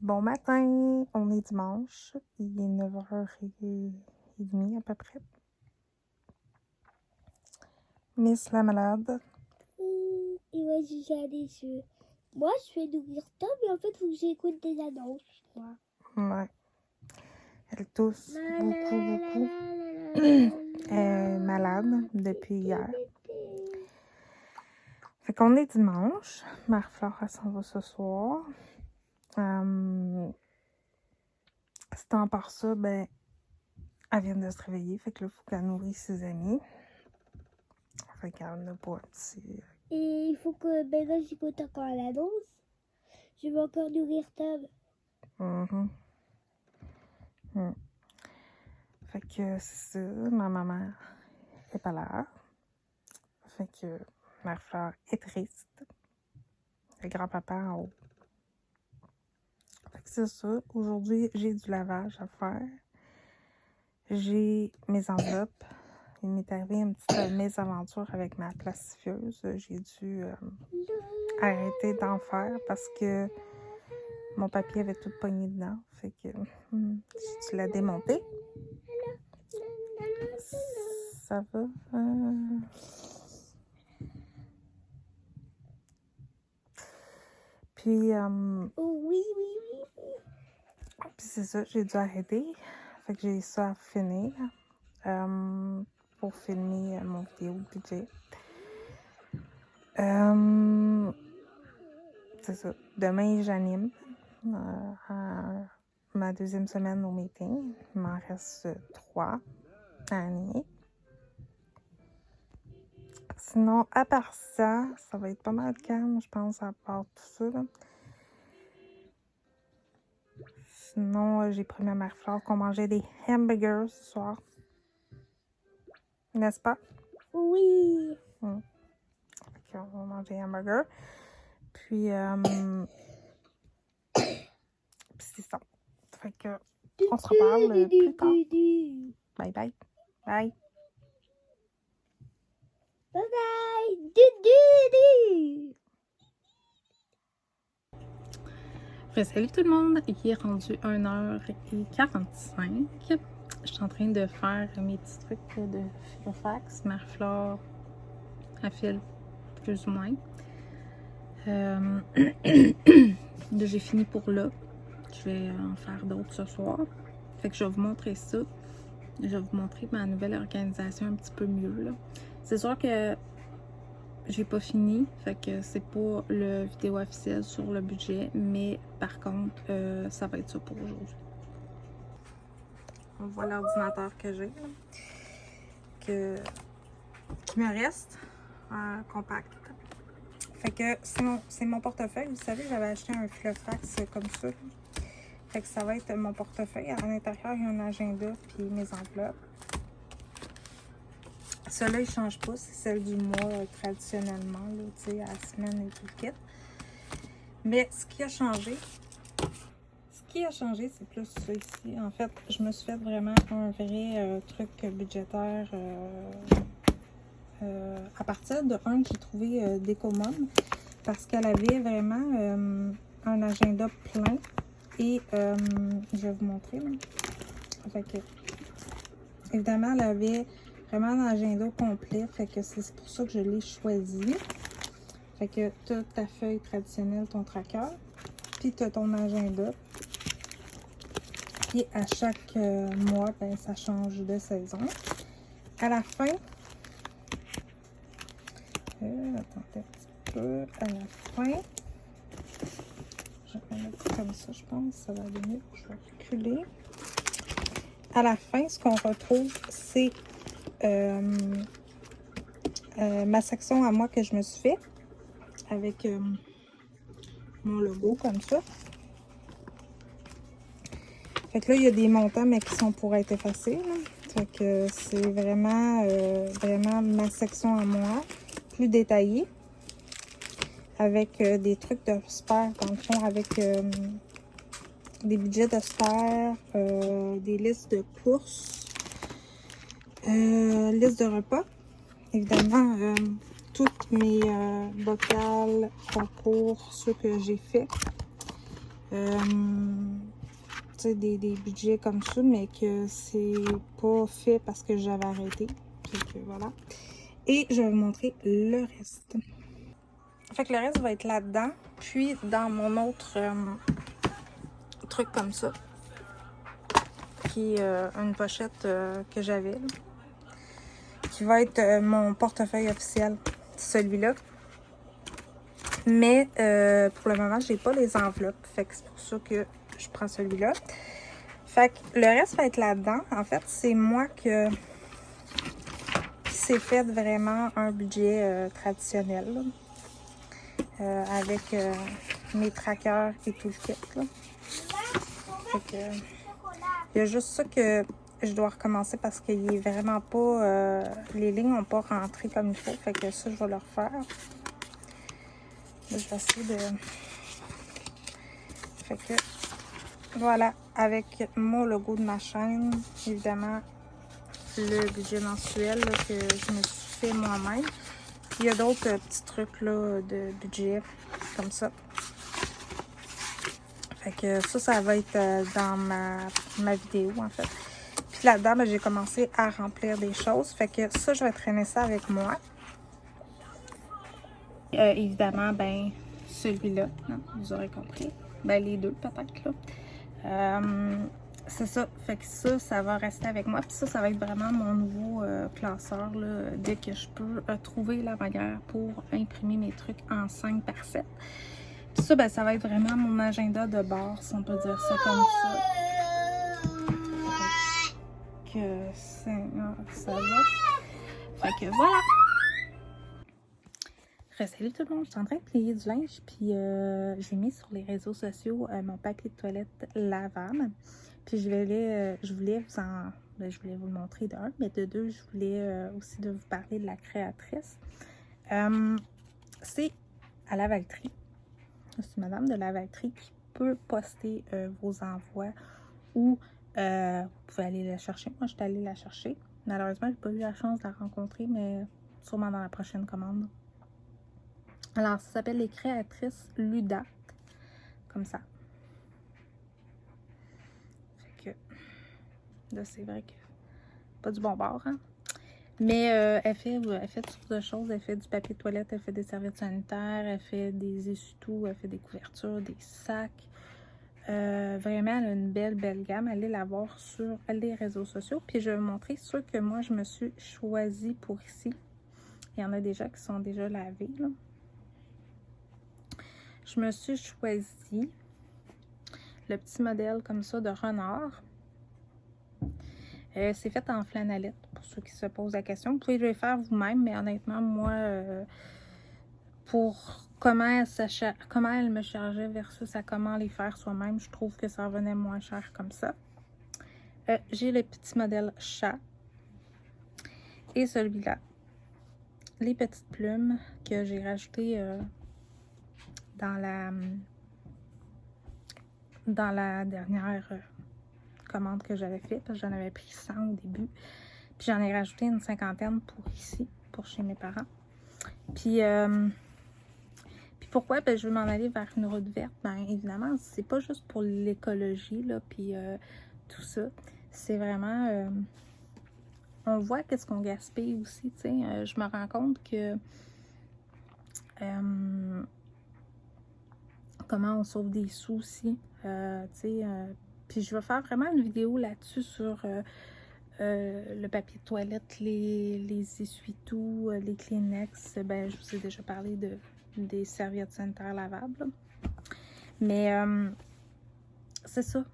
Bon matin, on est dimanche, il est 9h30 à peu près. Miss la malade. Et moi, j'ai allé sur... Moi, je fais nourrir Tom, mais en fait, il faut que j'écoute des annonces, je crois. Ouais. Elle tousse beaucoup. Elle est malade depuis hier. Fait qu'on est dimanche. Marie-Flore, elle s'en va ce soir. Sinon, par ça, ben, elle vient de se réveiller. Fait que là, il faut qu'elle nourrisse ses amis. Fait qu'elle n'a pas un petit... Et il faut que maintenant, j'écoute encore l'annonce. Je vais encore nourrir Tom. Fait que c'est ça, ma maman est pas là. Fait que Marie-Flore est triste. Le grand-papa en haut. Fait que c'est ça. Aujourd'hui, j'ai du lavage à faire. J'ai mes enveloppes. Il m'est arrivé une petite mésaventure avec ma plastifieuse. J'ai dû arrêter d'en faire parce que mon papier avait tout pogné dedans. Fait que j'ai dû la démonter. Ça va? Puis, Oh, oui. puis c'est ça, j'ai dû arrêter. Fait que j'ai ça à finir pour filmer mon vidéo de budget. C'est ça. Demain, j'anime ma deuxième semaine au meeting. Il m'en reste 3 à animer. Sinon, à part ça, ça va être pas mal calme, je pense, à part tout ça. Là. Sinon, j'ai promis à Marie-Flore qu'on mangeait des hamburgers ce soir. N'est-ce pas? Oui. On va manger un hamburger. Puis, c'est ça. Fait que, on se reparle plus tard. Bye bye. Bye. Bye bye. Salut tout le monde, il est rendu 1h45. Je suis en train de faire mes petits trucs de filofax. Marie-Flore à fil, plus ou moins. Là, j'ai fini pour là. Je vais en faire d'autres ce soir. Fait que je vais vous montrer ça. Je vais vous montrer ma nouvelle organisation un petit peu mieux. Là. C'est sûr que j'ai pas fini, fait que c'est pas le vidéo officiel sur le budget, mais par contre, ça va être ça pour aujourd'hui. On voit l'ordinateur que j'ai, qui me reste, compact. Fait que c'est mon portefeuille. Vous savez, j'avais acheté un filofax comme ça. Fait que ça va être mon portefeuille. À l'intérieur, il y a un agenda puis mes enveloppes. Celle-là, il ne change pas. C'est celle du mois traditionnellement, tu sais, à la semaine et tout le kit. Mais ce qui a changé, c'est plus ça ici. En fait, je me suis fait vraiment un vrai truc budgétaire à partir de un que j'ai trouvé d'Ecomom parce qu'elle avait vraiment un agenda plein et je vais vous montrer. Là. Fait que, évidemment, elle avait vraiment un agenda complet. Fait que c'est pour ça que je l'ai choisi. Fait que tu as ta feuille traditionnelle, ton tracker, puis tu as ton agenda. Puis à chaque mois, ben, ça change de saison. À la fin, attendez un petit peu, à la fin, je vais mettre comme ça, je pense, ça va aller mieux. Je vais reculer. À la fin, ce qu'on retrouve, c'est ma section à moi que je me suis fait avec mon logo comme ça. Fait que là, il y a des montants, mais qui sont pour être effacés. Là. Fait que c'est vraiment, vraiment ma section à moi, plus détaillée, avec des trucs de spare, dans le fond, avec des budgets de spare, des listes de courses, listes de repas, évidemment, toutes mes bocales, concours, ceux que j'ai fait. des budgets comme ça, mais que c'est pas fait parce que j'avais arrêté. Fait que voilà. Et je vais vous montrer le reste. Fait que le reste va être là-dedans. Puis dans mon autre truc comme ça, qui est une pochette que j'avais, là, qui va être mon portefeuille officiel, celui-là. Mais pour le moment, j'ai pas les enveloppes. Fait que c'est pour ça que je prends celui-là. Fait que le reste va être là-dedans. En fait, c'est moi qui s'est fait vraiment un budget traditionnel. Là, avec mes trackers et tout le kit. Là. Fait que, il y a juste ça que je dois recommencer parce qu'il est vraiment pas... les lignes n'ont pas rentré comme il faut. Fait que ça, je vais le refaire. Je vais essayer de... Fait que... Voilà, avec mon logo de ma chaîne, évidemment, le budget mensuel là, que je me suis fait moi-même. Il y a d'autres petits trucs là, de budget, comme ça. Fait que ça va être dans ma vidéo, en fait. Puis là-dedans, ben, j'ai commencé à remplir des choses. Fait que ça, je vais traîner ça avec moi. Évidemment, ben, celui-là, vous aurez compris. Ben, les deux, peut-être, là. C'est ça. Fait que ça va rester avec moi. Puis ça va être vraiment mon nouveau classeur, là, dès que je peux trouver la manière pour imprimer mes trucs en 5x7. Puis ça, ben, ça va être vraiment mon agenda de bord, si on peut dire ça comme ça. Fait que ça va. Fait que voilà. Salut tout le monde, je suis en train de plier du linge, puis j'ai mis sur les réseaux sociaux mon papier de toilette lavable. Puis je voulais vous le montrer d'un, mais de deux, je voulais aussi de vous parler de la créatrice. C'est à Lavaltrie. C'est madame de Lavaltrie qui peut poster vos envois ou vous pouvez aller la chercher. Moi, je suis allée la chercher. Malheureusement, j'ai pas eu la chance de la rencontrer, mais sûrement dans la prochaine commande. Alors, ça s'appelle les créatrices Ludac, comme ça. Fait que, là, c'est vrai que pas du bon bord, hein? Mais elle fait toutes sortes de choses. Elle fait du papier de toilette, elle fait des serviettes sanitaires, elle fait des essuie-tout, elle fait des couvertures, des sacs. Vraiment, elle a une belle gamme. Allez la voir sur les réseaux sociaux. Puis je vais vous montrer ceux que moi, je me suis choisi pour ici. Il y en a déjà qui sont déjà lavés, là. Je me suis choisi le petit modèle comme ça de renard. C'est fait en flanellette, pour ceux qui se posent la question. Vous pouvez le faire vous-même, mais honnêtement, moi, pour comment elle me chargeait versus à comment les faire soi-même, je trouve que ça revenait moins cher comme ça. J'ai le petit modèle chat et celui-là. Les petites plumes que j'ai rajoutées dans la dernière commande que j'avais faite, parce que j'en avais pris 100 au début. Puis j'en ai rajouté une 50aine pour ici, pour chez mes parents. Puis pourquoi? Ben, je veux m'en aller vers une route verte. Ben évidemment, c'est pas juste pour l'écologie, là, puis tout ça. C'est vraiment... on voit qu'est-ce qu'on gaspille aussi, tu sais. Je me rends compte que... comment on sauve des sous aussi, tu sais. Puis je vais faire vraiment une vidéo là-dessus sur le papier de toilette, les essuie-tout, les Kleenex. Ben, je vous ai déjà parlé des serviettes sanitaires lavables, là. Mais c'est ça.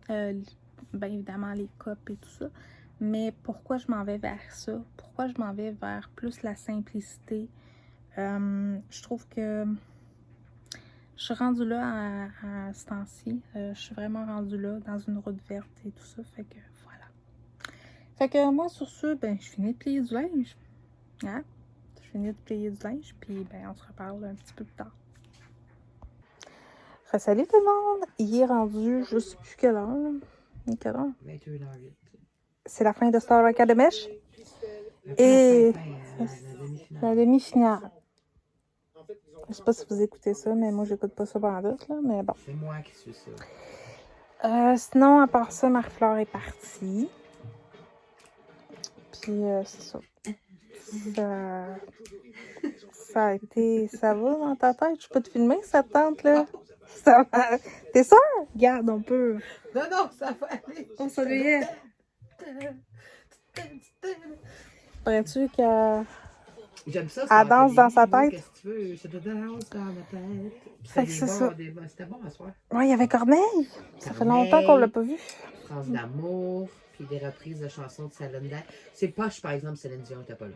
Bien évidemment, les copes et tout ça. Mais pourquoi je m'en vais vers ça? Pourquoi je m'en vais vers plus la simplicité? Je trouve que je suis rendue là à ce temps-ci. Je suis vraiment rendue là, dans une route verte et tout ça. Fait que voilà. Fait que moi, sur ce, ben, je finis de plier du linge. Hein? Je finis de plier du linge, puis ben, on se reparle un petit peu plus tard. Salut tout le monde! Il est rendu, je sais plus quelle heure. Quelle heure? 21h08. C'est la fin de Star Academy. Et la demi-finale. Je sais pas si vous écoutez ça, mais moi, j'écoute pas ça pendant tout, là, mais bon. C'est moi qui suis ça. Sinon, à part ça, Marie-Fleur est partie. Puis, c'est ça. Ça a été... Ça va dans ta tête? Je peux te filmer, cette tente-là? Ça va... T'es sûre? Regarde, on peut... Non, ça va aller. On s'ennuyait. Paraît-tu que... J'aime ça. Elle danse dans sa tête. Qu'est-ce que tu veux? Ça te danse dans la tête. Fait que c'est ça. C'était bon à soir. Ouais, il y avait Corneille. Ça fait longtemps qu'on l'a pas vu. France d'amour, puis des reprises de chansons de Céline Dion. C'est poche, par exemple, Céline Dion n'était pas là.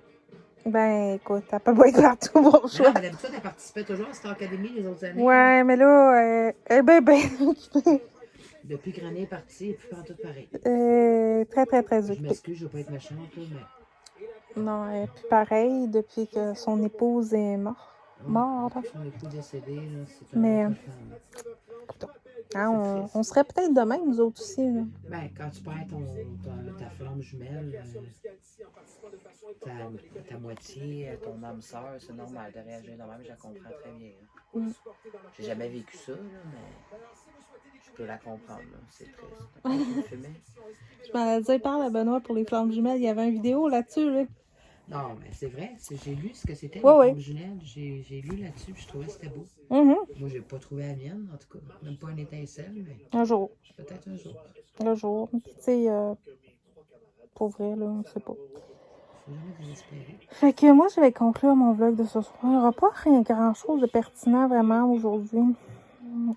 Ben, écoute, elle peut pas être partout, bon choix. Non, d'habitude, elle participait toujours à Star Academy les autres années. Ouais, mais là, elle est ben occupée. Depuis que René est parti, elle est plus pas tout pareil. Très, très, très Je occupée. m'excuse, je veux pas être méchante, là, mais... Non, elle est plus pareille depuis que son épouse est morte. Son époux décédé, là, c'est Mais, une autre femme. Hein, on serait peut-être de même, nous autres aussi. Là. Ben, quand tu perds ta flamme jumelle, ta moitié, ton âme sœur, c'est normal de réagir de même, je la comprends très bien. Mm. J'ai jamais vécu ça, là, mais je peux la comprendre, là. C'est triste. Je m'en ai dit, parle à Benoît pour les flammes jumelles. Il y avait une vidéo là-dessus. Là. Non, mais c'est vrai, j'ai lu ce que c'était, Ouais, les ouais. flammes jumelles. J'ai lu là-dessus, puis je trouvais que c'était beau. Mm-hmm. Moi, j'ai pas trouvé la mienne, en tout cas. Même pas une étincelle, mais Un jour. peut-être un jour. Un jour. Puis, tu sais, pour vrai, là, on sait pas. Faut jamais désespérer. Fait que moi, je vais conclure mon vlog de ce soir. Il n'y aura pas rien grand-chose de pertinent vraiment aujourd'hui.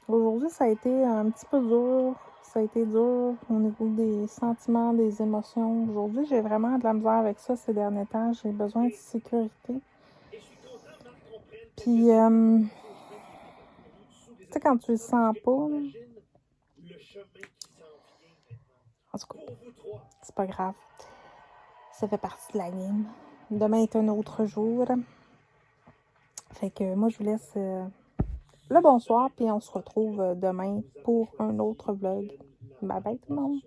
Aujourd'hui, ça a été un petit peu dur. Ça a été dur au niveau des sentiments, des émotions. Aujourd'hui, j'ai vraiment de la misère avec ça ces derniers temps. J'ai besoin de sécurité. Puis, tu sais, quand tu le sens pas, là, en tout cas, c'est pas grave. Ça fait partie de la game. Demain est un autre jour. Fait que moi, je vous laisse le bonsoir, puis on se retrouve demain pour un autre vlog. Bye bye tout le monde!